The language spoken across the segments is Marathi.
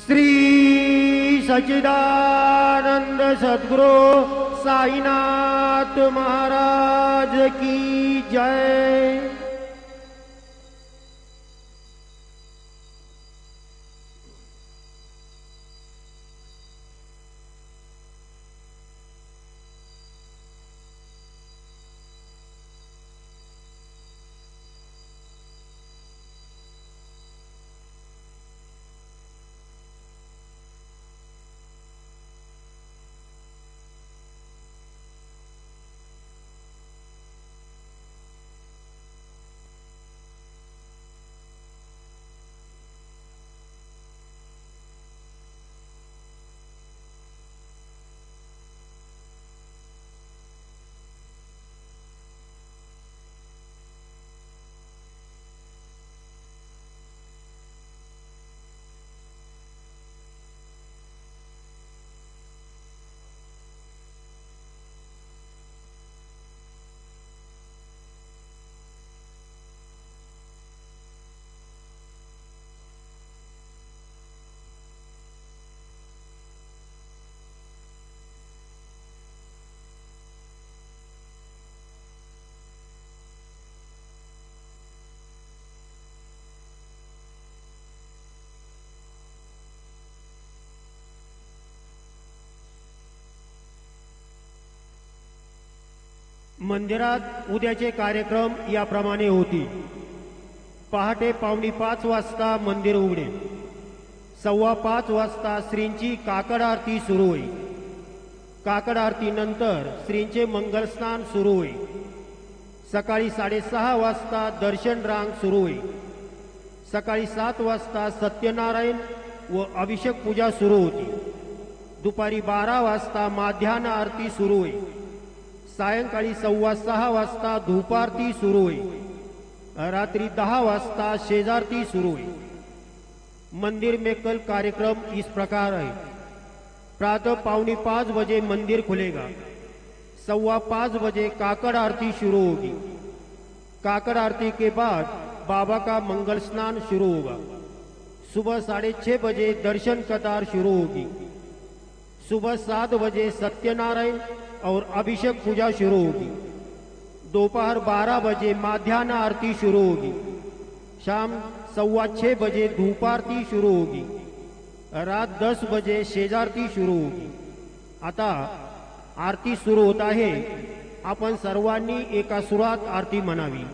श्री सच्चिदानंद सद्गुरु साईनाथ महाराज की जय। मंदिरात उद्याचे कार्यक्रम याप्रमाणे होतील। पहाटे 4:45 वाजता मंदिर उघडेल। 4:15 वाजता श्रींची काकड आरती सुरू होईल। काकड आरती नंतर श्रींचे मंगलस्नान सुरू होईल। सकाळी 6:30 वाजता दर्शन रांग सुरू होईल। सकाळी 7 वाजता सत्यनारायण व अभिषेक पूजा सुरू होती। दुपारी 12 वाजता माध्यान्ह आरती सुरू होईल। सायंकाळी 6:15 वाजता धूपारती सुरू होईल। रात्री 10 वाजता शेजारती सुरू होईल। मंदिर में कल कार्यक्रम इस प्रकार है। प्रातः 4:45 बजे मंदिर खुलेगा। 5:15 बजे काकड़ आरती शुरू होगी। काकड़ आरती के बाद बाबा का मंगल स्नान शुरू होगा। सुबह 6:30 बजे दर्शन कतार शुरू होगी। सुबह 7 बजे सत्यनारायण और अभिषेक पूजा शुरू होगी। दोपहर 12 बजे माध्यान्ह आरती शुरू होगी। शाम 6:15 बजे धूपारती शुरू होगी। रात 10 बजे शेजारती शुरू होगी। आता आरती सुरू होत आहे। आपण सर्वांनी एका सुरात आरती म्हणावी।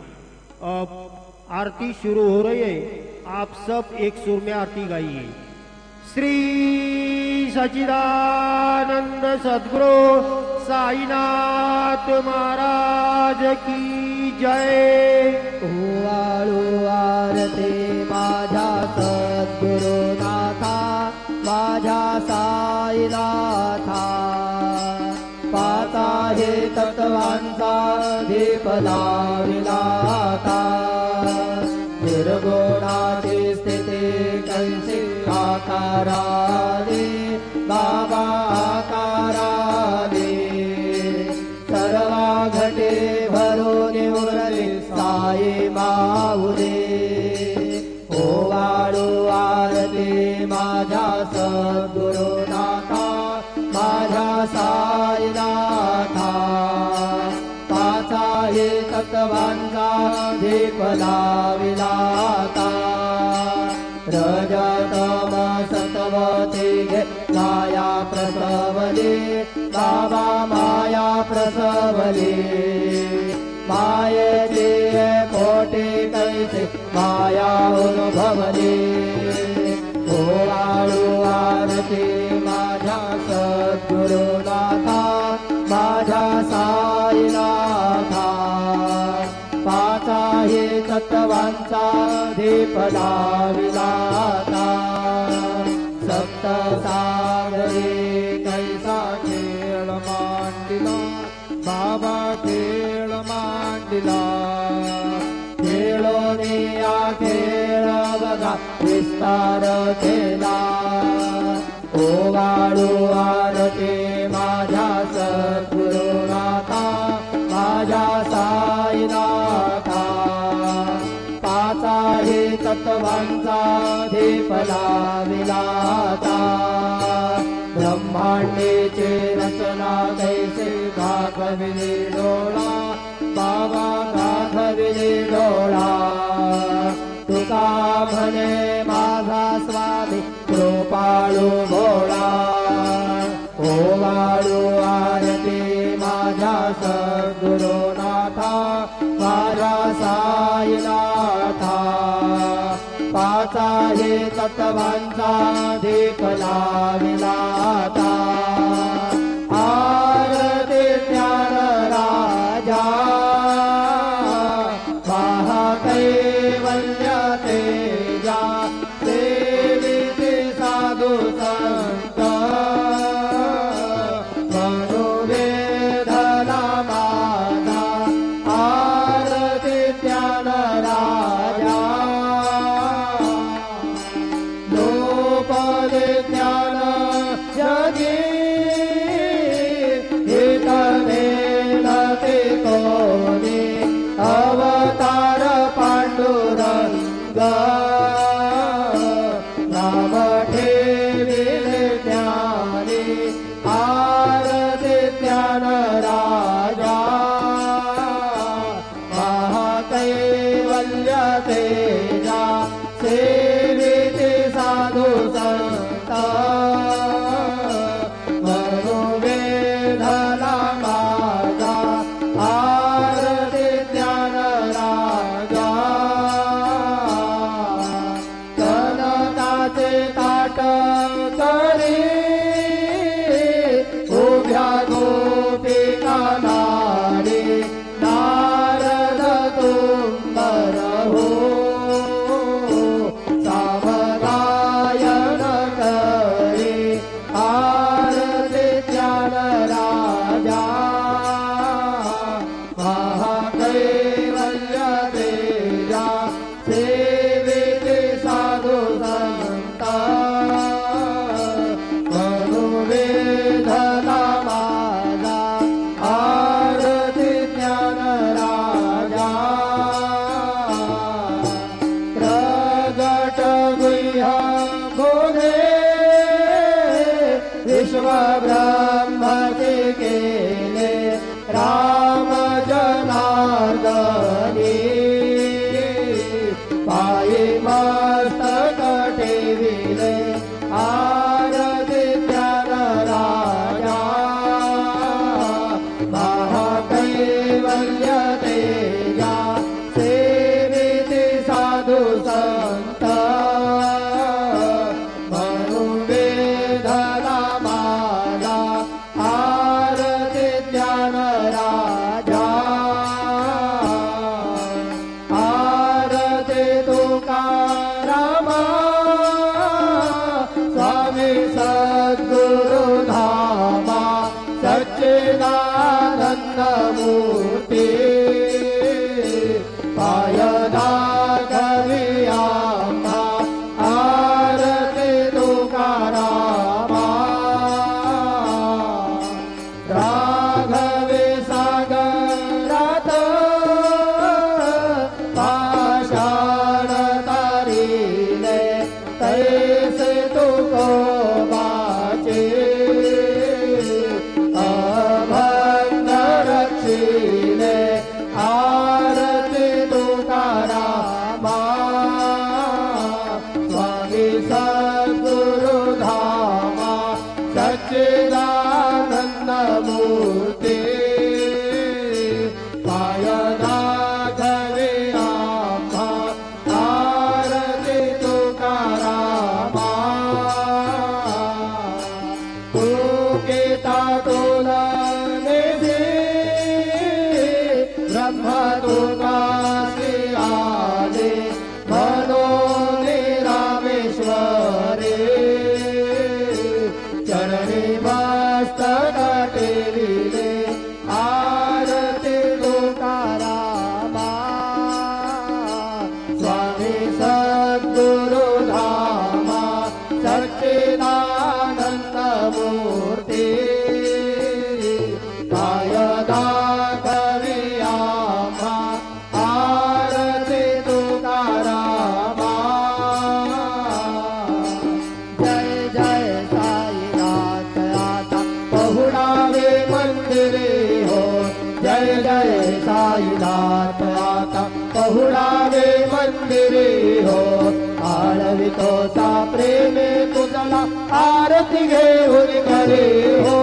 अब आरती शुरू हो रही है। आप सब एक सुर में आरती गाइए। श्री सच्चिदानंद सद्गुरु साईनाथ महाराज की जय। ओवाळू आरती माझ्या सद्गुरुनाथा, माझ्या साईनाथा। पाच आहे तत्वांचा दीप लाविला आता। निर्गुणाची स्थिती कैसी आकाराने, बाबा आकाराने। सर्वा घटे भरून उरले साई माऊली। ओवाळू आरती माझ्या सद्गुरुनाथा, माझ्या साईनाथा। पाच आहे तत्वांचा दीप लाविला आता। रजतम सत्वते घे माया प्रसवली, बाबा माया प्रसवली। मायेची कोटी कैसे माया अनुभवली। ओवाळू आरती माझ्या सद्गुरुनाथा, माझ्या साईनाथा। पाच आहे तत्वांचा दीप लाविला आता। सप्त सागरी कैसा खेळ मांडिला, बाबा खेळ मांडिला। खेळोनी या खेळ बघा विस्तार केला। ओवाळू आरती माझ्या सद्गुरुनाथा, माझ्या साईनाथा। पाच आहे तत्वांचा दीप लाविला विलाता ब्रह्मांडेचे रचना कैसे दाखविले डोळा बाबा दाखविले डोळा तुका म्हणे माझा स्वामी कृपाळू भोळा ओवाळू आरती माझ्या सद्गुरुनाथा माझ्या साईनाथा पाचा हे तत्वांचा दीप लाविलाता आरती ज्ञान राजा महाकैवल्य तेजा सेविते साधू संत मनोवेदना माझा आरती ज्ञान राजा लोपदे ज्ञान जगी हितमेन ते कोणी अवतार पांडुरंग नाम ठेविले ज्ञानी आरती ज्ञान राजा महाकैवल्य तेजा सेविते साधू संत मनोवेदना माझा आरती ज्ञान राजा कनकाचे ताट करी उभ्या गोपिका नारी नारद तुंबर हो सावगायन करी आरती ज्ञान राजा महाकैवल्य तेजा सेविते साधू संत मनोवेदना माझा आरती ज्ञान राजा प्रगट गुह्य गुणे विश्व ब्रह्मचे केले राम जनार्दनी पायी मस्तक ठेविले आरती ज्ञान राजा महाकैवल्य तेजा सेविते साधू संत मनोवेदना माझा साईनाथ आता पहुडावे मंदिरे हो आळवितोचा प्रेमे तुझला आरती घेऊन घरी हो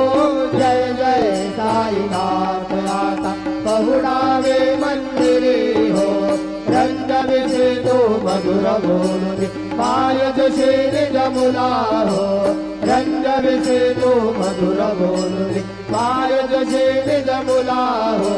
जय जय साईनाथ आता पहुडावे मंदिरे हो रंगविसे तो मधुर बोलुनी माय जशी निज मुला हो रंगविसे तो मधुर बोलुनी माय जशी निज मुला हो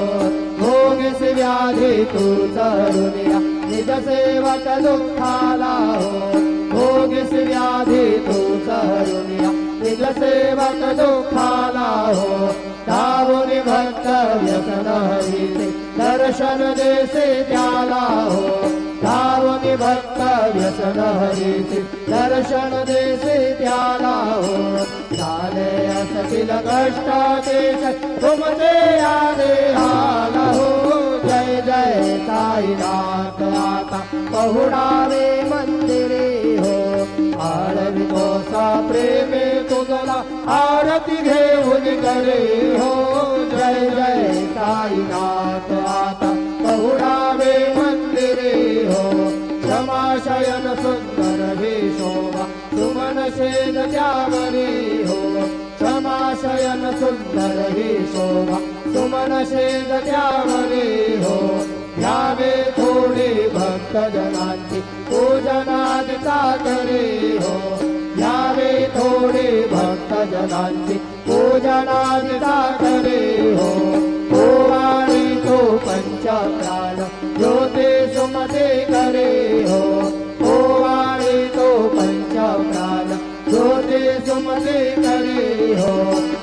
भोगिस व्याधी तू चरुनिया निज सेवक दुःखाला हो भोगिस व्याधी तू चरुनिया निज सेवक दुःखाला हो दारुनी भक्त व्यसन हरीचे दर्शन देसे त्याला हो दारुनी भक्त व्यसन हरीचे दर्शन देसे त्याला हो झाले असतील कष्ट देश तुमचे आले आला हो जय जय साईनाथ आता पहुडावे मंदिरे हो आळवितोसा प्रेमे तुझला आरती घेऊन करे हो जय जय साईनाथ आता पहुडावे मंदिरे हो क्षमाशयन सुंदर हे शोभा सुमन शेद त्यावरी हो क्षमाशयन सुंदर हे शोभा सुमन शेद त्यावरी हो यावे थोडी भक्त जनांची पूजनादिता करे हो यावे थोडी भक्त जनांची पूजनादिता करे हो ओवाळी तो पंच प्राण ज्योते सुमते करे हो ओवाळी तो पंच प्राण ज्योते सुमते करे हो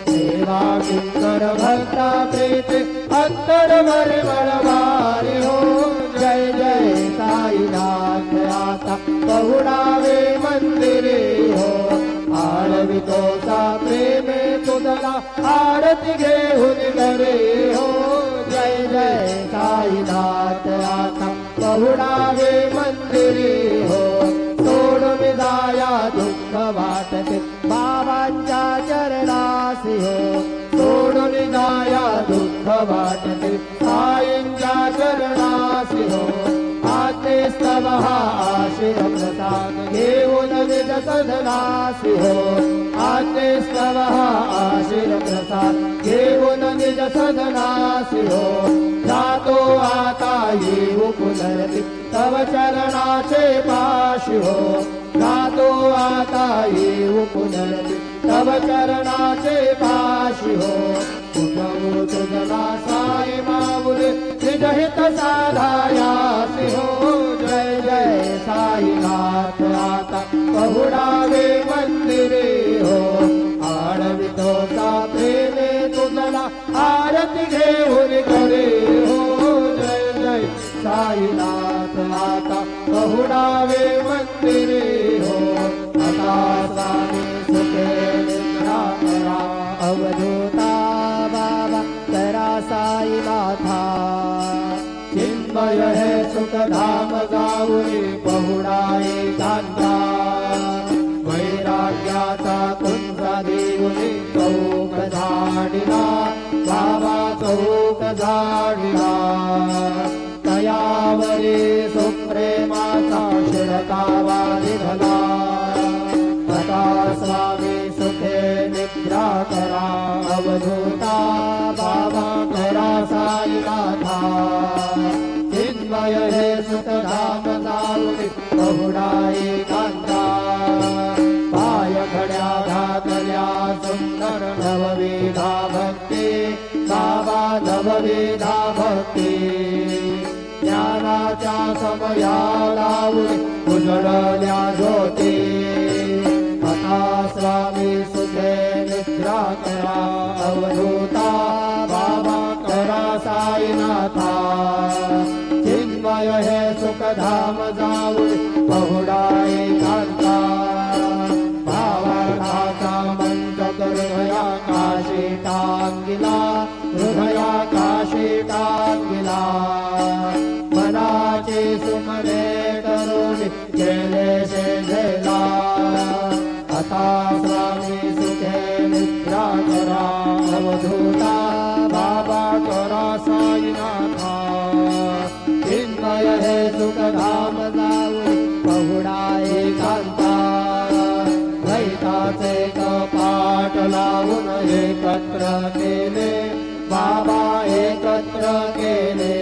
सेवा किंकर भक्ता प्रीते अंतर मरमळवारी हो जय जय साईनाथ आता पहुडावे मंदिरे हो आळवितोसा प्रेमे तुझला आरती घेऊन करे हो जय जय साईनाथ आता पहुडावे मंदिरे हो सोडून जाया दुःख वाटते बाबांच्या चरणासी हो सोडून जाया दुःख वाटते साईंच्या चरणासी हो आतेस्तव हा आश्रम प्रसाद घेऊन निज सदनासी हो आतेस्तव हा आश्रम प्रसाद घेऊन निज सदनासी हो जातो आता येऊ पुनरती तव चरणाचे पाशी हो जातो आता येऊ पुनरती तव चरणाचे पाशी हो तुझ तुझला साई माऊली निज हित साधायासी हो जय जय साईनाथ आता पहुडावे मंदिरे हो आळवितोसा प्रेमे तुझला आरती घेऊन करे हो जय जय साईनाथ आता पहुडावे मंदिरे हो आता स्वामी सुखे निद्रा करा अवधूता बाबा करा साईनाथा चिन्मय है सुख धाम जाऊनी पहुडाए कांता वैराग्याचा कुंजा देऊनी चौक झाडिला बाबा चौक झाडिला तयावरी सुप्रेमाचा शिरकावा निघाला आता स्वामी सुखे निद्रा करा अवधूता बाबा करा साईनाथा चिन्मय हे सुखधाम जाऊनी पहुडाए कांता पाय घड्या घातल्या सुंदर नवविधा भक्ती बाबा नवविधा भक्ती ज्ञानाच्या समयाला उजळल्या ज्योती आता स्वामी सुखे निद्रा करा अवधूता बाबा करा साईनाथा चिन्मय हे सुखधाम जाऊन पहुडाए कांता भावार्थाचा मंच हृदया काशी टांगिला हृदया काशी टांगिला मनाचे सुमने करून केले शेझेला आता स्वामी सुखे निद्रा करा अवधूता बाबा करा साईनाथा पाचे कपाट लावून एकत्र केले बाबा एकत्र केले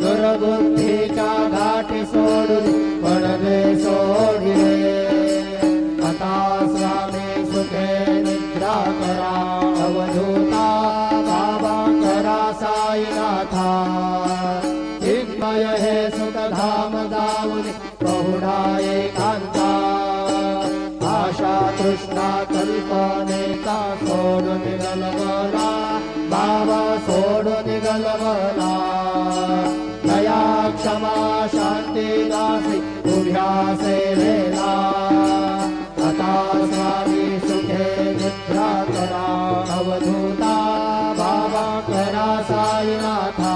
दुर्बुद्धीच्या गाठी सोडून पडदे सोडले आता स्वामी सुखे निद्रा करा अवधूता बाबा करा साईनाथा चिन्मय हे सुखधाम जाऊन बहुडा एकांता आशा तृष्णा कल्पनेचा सोडून गलबला बाबा सोडून गलबला दया क्षमा शांती दासी उभ्या सेवेला आता स्वामी सुखे निद्रा करा अवधूता बाबा करा साईनाथा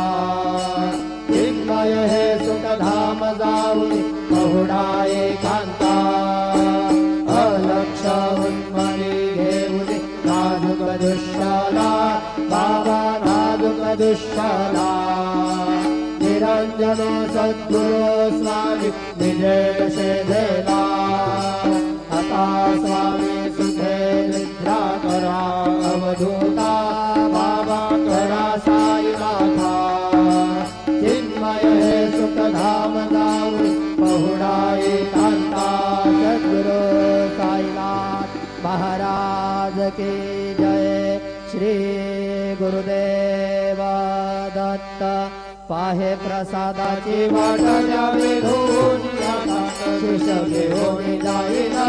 चिन्मय हे सुखधाम जाऊन बहुडा एकांता अलक्ष उन्मनी घेऊन नाजुक दुष्याला बाबा नाजुक दुष्याला निरंजन सद्गुरु स्वामी विजय शेधेला आता स्वामी सुखे निद्रा करा अवधूता बाबा करा साईनाथा चिन्मय हे सुखधाम जाऊन बहुडा एकांता सद्गुरु साईनाथ महाराज की जय श्री गुरुदेव दत्त पाहे प्रसादाची वाट द्यावी धुनी आता शिष घेऊन जाईना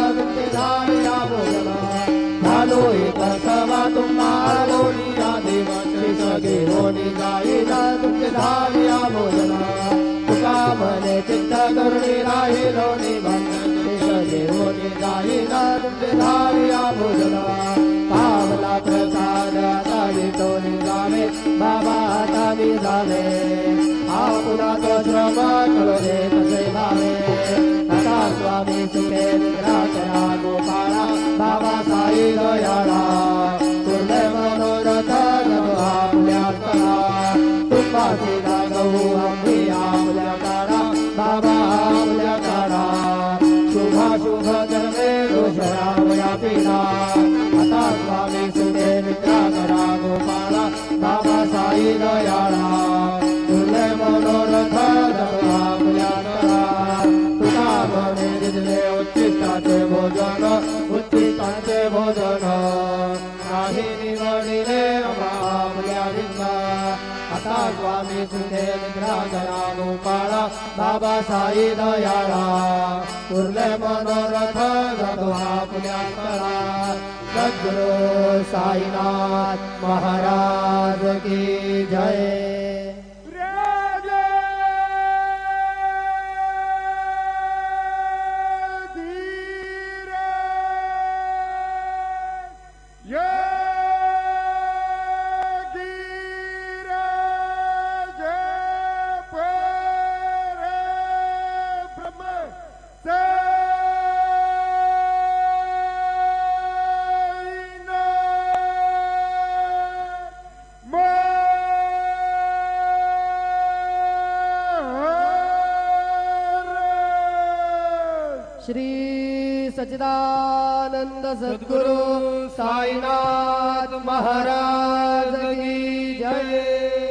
धारिया बोलना झालो एक सवा तुम्हाला लोणिया देवा शिष घेऊन जाईना धारिया बोलना तुका मने चित्त करुणी राहिलो निबंधन शिष घेऊन जाईना धारिया बोलना पावला प्रसाद तारी तो निघावे बाबा आता निघावे आपुला तो श्रम करो दे तसे भावे आता स्वामी सुखे निद्रा करा गोपाळा बाबा साई दयाळा तुर्ले मनोरथ जग आपल्या करा तुपाची जागवू आम्ही आपल्या काळा बाबा आपल्या काळा शुभ कर्मे दोषरावया पिला आता स्वामी सुखे निद्रा करा गोपाळा बाबा साई दयाळा तुले मनोरथ जग आपल्या करा तुका म्हणे दिले उच्चिष्टाचे भोजन उच्चिष्टाचे भोजन नाही निवडिले आपल्या भिंगा आता स्वामी सुखे निद्रा करा गोपाळा बाबा साई दयाळा तुर्ले मनोरथ जग आपल्या करा सद्गुरु साईनाथ महाराज की जय श्री सच्चिदानंद सद्गुरु साईनाथ महाराज की जय।